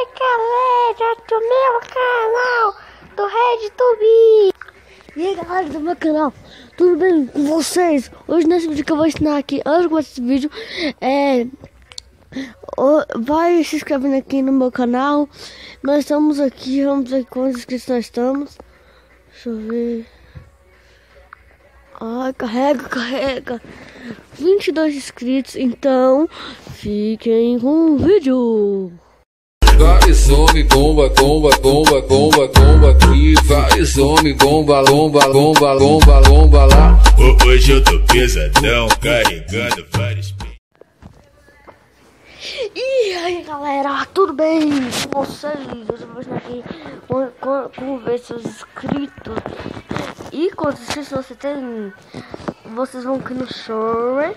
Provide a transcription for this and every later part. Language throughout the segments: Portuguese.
Oi galera do meu canal do RedTube. E aí galera do meu canal, tudo bem com vocês? Hoje nesse vídeo que eu vou ensinar aqui, antes de começar esse vídeo, vai se inscrevendo aqui no meu canal. Nós estamos aqui, vamos ver quantos inscritos nós estamos. Deixa eu ver. Ai, carrega 22 inscritos, então fiquem com o vídeo. Vai some, bomba, aqui. Vai some, bomba lá. Hoje eu tô pesadão, carregando vários. E aí galera, tudo bem com vocês? Hoje eu vou estar aqui com ver seus inscritos. E quantos inscritos você tem? Vocês vão aqui no server.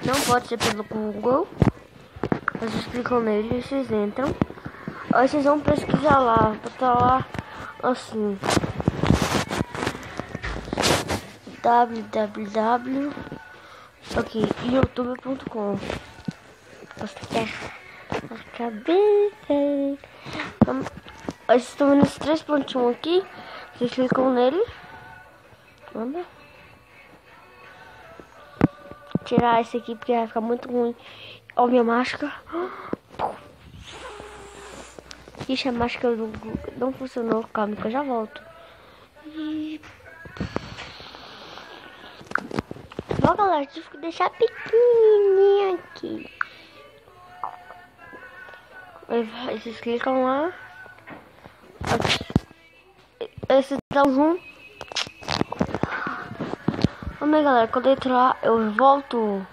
Não pode ser pelo Google. Vocês clicam nele e vocês entram. Aí vocês vão pesquisar lá. Vai estar lá assim: www aqui, youtube.com. Vocês estão vendo esses 3 pontinhos aqui. Vocês clicam nele. Vamos tirar esse aqui porque vai ficar muito ruim. Ó, minha máscara. Ixi, a máscara do Google não funcionou. Calma que eu já volto. Bom galera, tive que deixar pequenininha aqui. Aí vocês clicam lá. Aí vocês dão zoom. Vamos galera, quando eu entrar eu volto.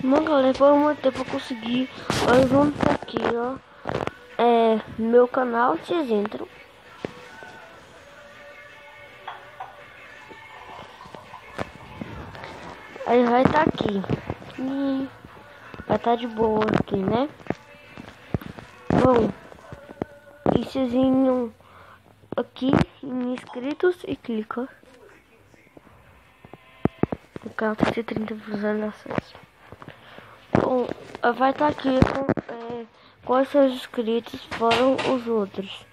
Não galera, foi muito tempo eu consegui. Nós vamos aqui, ó. Meu canal, vocês entram. Aí vai estar aqui. E vai estar de boa aqui, né? Bom, e vocês vinham aqui em inscritos e clica. O canal tem que ter 30 visualizações. Bom, vai estar aqui quais seus inscritos foram os outros.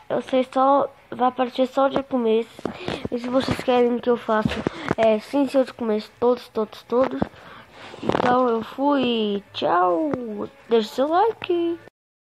Vocês só vai aparecer só de começo. E se vocês querem que eu faça sem ser de começo, todos. Então eu fui. Tchau. Deixa seu like.